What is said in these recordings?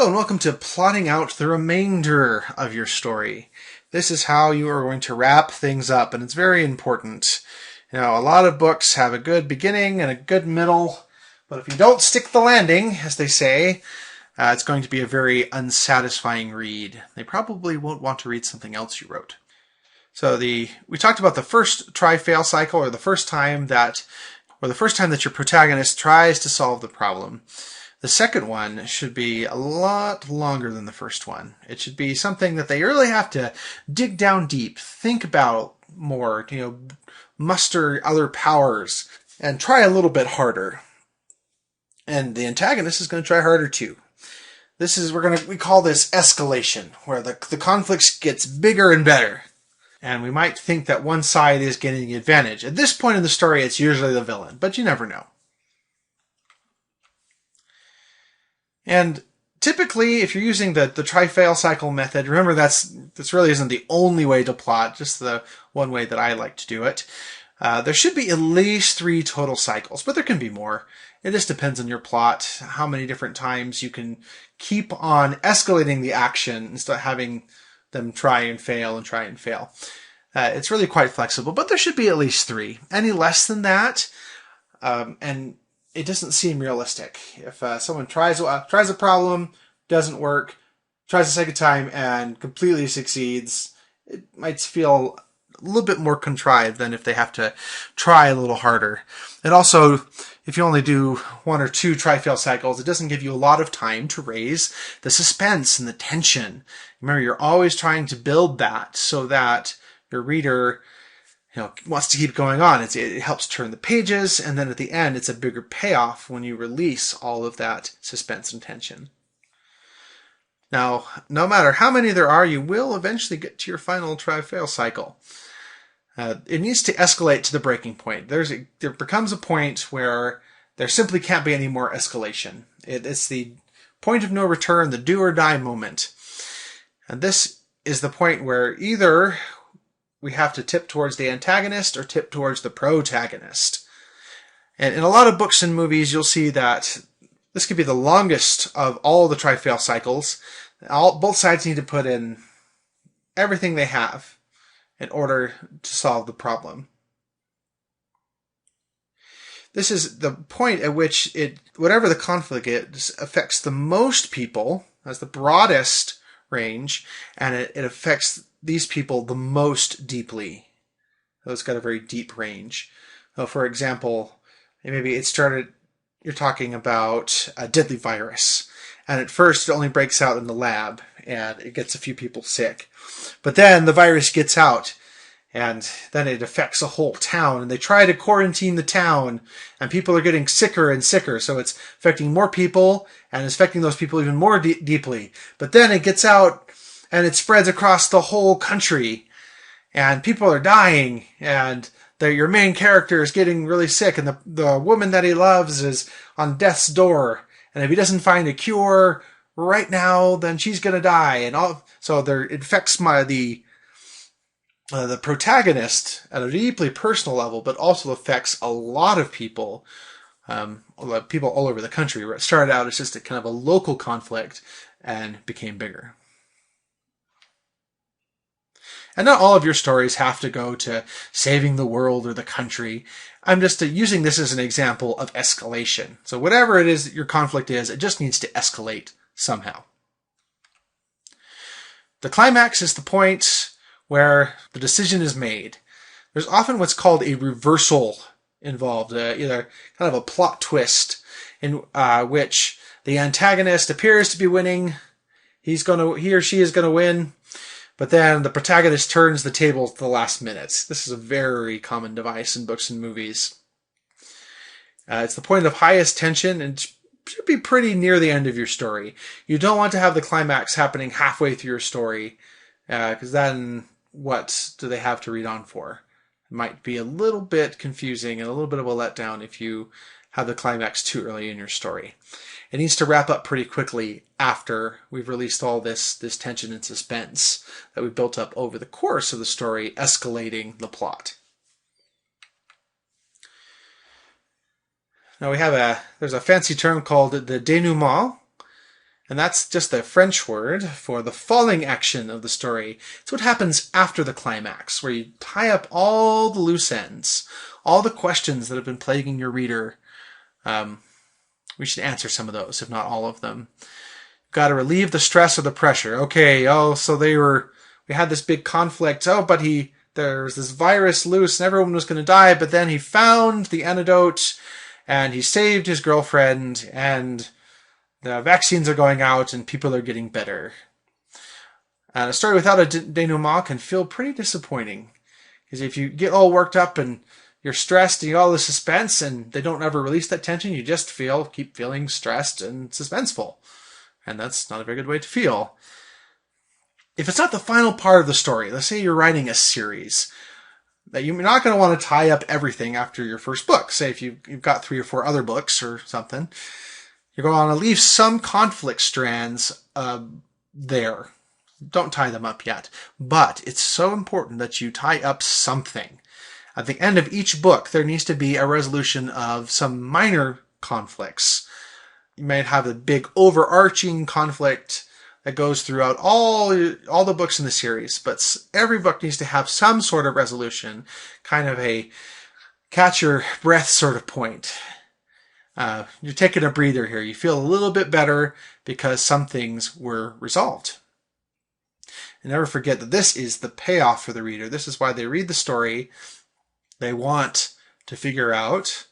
Hello and welcome to plotting out the remainder of your story. This is how you are going to wrap things up, and it's very important. You know, a lot of books have a good beginning and a good middle, but if you don't stick the landing, as they say, it's going to be a very unsatisfying read. They probably won't want to read something else you wrote. So we talked about the first try-fail cycle, or the first time that your protagonist tries to solve the problem. The second one should be a lot longer than the first one. It should be something that they really have to dig down deep, think about more, muster other powers, and try a little bit harder. And the antagonist is going to try harder too. We call this escalation, where the conflict gets bigger and better. And we might think that one side is getting the advantage. At this point in the story, it's usually the villain, but you never know. And typically, if you're using the try-fail cycle method, remember this really isn't the only way to plot, just the one way that I like to do it. There should be at least 3 total cycles, but there can be more. It just depends on your plot, how many different times you can keep on escalating the action instead of having them try and fail and try and fail. It's really quite flexible, but there should be at least 3. Any less than that, and it doesn't seem realistic. If someone tries a problem, doesn't work, tries a second time, and completely succeeds, it might feel a little bit more contrived than if they have to try a little harder. And also, if you only do 1 or 2 try-fail cycles, it doesn't give you a lot of time to raise the suspense and the tension. Remember, you're always trying to build that so that your reader wants to keep going on. It helps turn the pages, and then at the end, it's a bigger payoff when you release all of that suspense and tension. Now, no matter how many there are, you will eventually get to your final try-fail cycle. It needs to escalate to the breaking point. There becomes a point where there simply can't be any more escalation. It's the point of no return, the do or die moment. And this is the point where either we have to tip towards the antagonist or tip towards the protagonist. And in a lot of books and movies, you'll see that this could be the longest of all the try-fail cycles. Both sides need to put in everything they have in order to solve the problem. This is the point at which whatever the conflict is, affects the most people, has the broadest range, and it affects these people the most deeply. So it's got a very deep range. So for example, maybe you're talking about a deadly virus, and at first it only breaks out in the lab, and it gets a few people sick. But then the virus gets out, and then it affects a whole town, and they try to quarantine the town, and people are getting sicker and sicker, so it's affecting more people, and it's affecting those people even more deeply. But then it gets out, and it spreads across the whole country, and people are dying, and your main character is getting really sick, and the woman that he loves is on death's door, and if he doesn't find a cure right now, then she's going to die. And it affects the protagonist at a deeply personal level, but also affects a lot of people, people all over the country, where it started out as just a kind of a local conflict and became bigger. And not all of your stories have to go to saving the world or the country. I'm just using this as an example of escalation. So whatever it is that your conflict is, it just needs to escalate somehow. The climax is the point where the decision is made. There's often what's called a reversal involved, either kind of a plot twist in which the antagonist appears to be winning. He or she is going to win. But then the protagonist turns the tables at the last minute. This is a very common device in books and movies. It's the point of highest tension and should be pretty near the end of your story. You don't want to have the climax happening halfway through your story, because then what do they have to read on for? It might be a little bit confusing and a little bit of a letdown if you have the climax too early in your story. It needs to wrap up pretty quickly after we've released all this tension and suspense that we built up over the course of the story, escalating the plot. Now there's a fancy term called the denouement, And that's just the French word for the falling action of the story. It's what happens after the climax, where you tie up all the loose ends, all the questions that have been plaguing your reader. We should answer some of those, if not all of them. Got to relieve the stress or the pressure. Okay, so we had this big conflict. But there's this virus loose and everyone was going to die, but then he found the antidote and he saved his girlfriend and the vaccines are going out and people are getting better. And a story without a denouement can feel pretty disappointing. Because if you get all worked up and you're stressed and you got all the suspense and they don't ever release that tension, you just keep feeling stressed and suspenseful. And that's not a very good way to feel. If it's not the final part of the story, let's say you're writing a series, that you're not going to want to tie up everything after your first book. Say if you've got 3 or 4 other books or something, you're going to want to leave some conflict strands there. Don't tie them up yet. But it's so important that you tie up something. At the end of each book, there needs to be a resolution of some minor conflicts. You might have a big overarching conflict that goes throughout all the books in the series, but every book needs to have some sort of resolution, kind of a catch your breath sort of point. You're taking a breather here. You feel a little bit better because some things were resolved. And never forget that this is the payoff for the reader. This is why they read the story. They want to figure out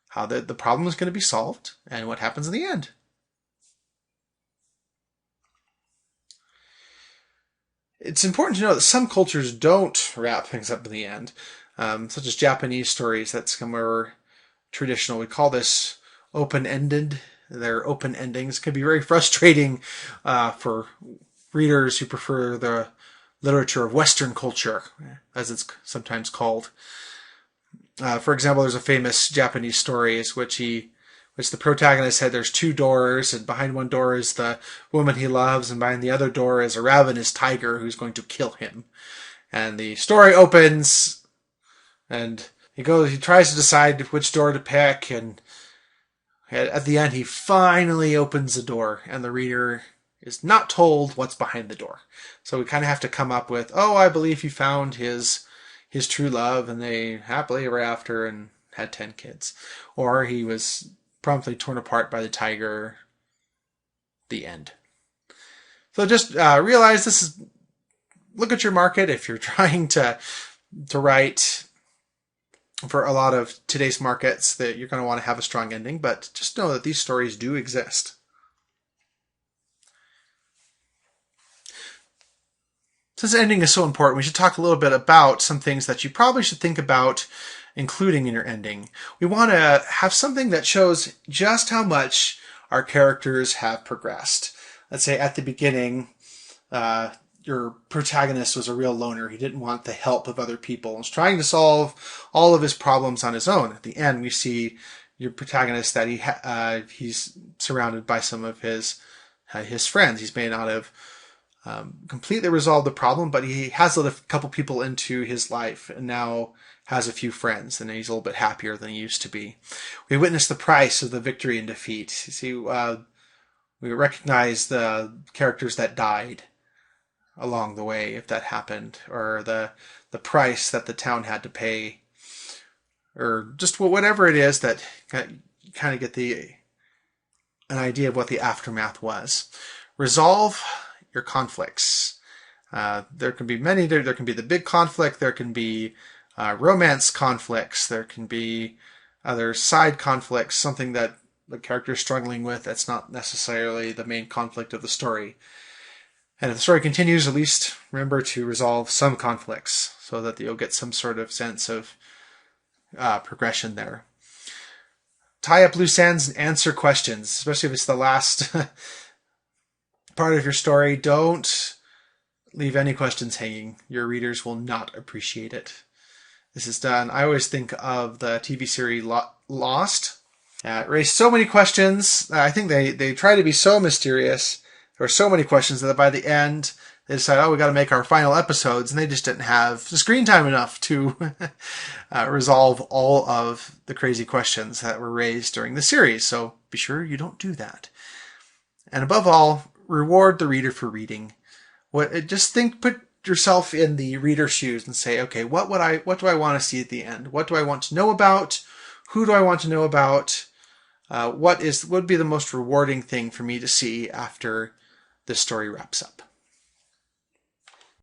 how the problem is going to be solved and what happens in the end. It's important to know that some cultures don't wrap things up in the end, such as Japanese stories. That's more traditional. We call this open-ended. They're open endings. It can be very frustrating for readers who prefer the literature of Western culture, as it's sometimes called. For example, there's a famous Japanese story which the protagonist said there's 2 doors, and behind one door is the woman he loves, and behind the other door is a ravenous tiger who's going to kill him. And the story opens, and he tries to decide which door to pick, and at the end he finally opens the door, and the reader is not told what's behind the door. So we kind of have to come up with, I believe he found his true love, and they happily ever after and had 10 kids. Or he was promptly torn apart by the tiger. The end. So just realize look at your market. If you're trying to write for a lot of today's markets, that you're going to want to have a strong ending, but just know that these stories do exist. Since ending is so important, we should talk a little bit about some things that you probably should think about including in your ending. We want to have something that shows just how much our characters have progressed. Let's say at the beginning, your protagonist was a real loner. He didn't want the help of other people. He was trying to solve all of his problems on his own. At the end, we see your protagonist that he's surrounded by some of his friends. He's may not have completely resolved the problem, but he has let a couple people into his life and now has a few friends, and he's a little bit happier than he used to be. We witness the price of the victory and defeat. You see, we recognize the characters that died along the way, if that happened, or the price that the town had to pay, or just whatever it is that you kind of get an idea of what the aftermath was. Resolve your conflicts. There can be many. There can be the big conflict. There can be romance conflicts. There can be other side conflicts, something that the character is struggling with that's not necessarily the main conflict of the story. And if the story continues, at least remember to resolve some conflicts so that you'll get some sort of sense of progression there. Tie up loose ends and answer questions, especially if it's the last part of your story. Don't leave any questions hanging. Your readers will not appreciate it. This is done. I always think of the TV series Lost. It raised so many questions. I think they try to be so mysterious. There were so many questions that by the end they decided, we got to make our final episodes, and they just didn't have the screen time enough to resolve all of the crazy questions that were raised during the series. So be sure you don't do that. And above all, reward the reader for reading. Put yourself in the reader's shoes and say, okay, what do I want to see at the end? What do I want to know about? Who do I want to know about? What would be the most rewarding thing for me to see after this story wraps up?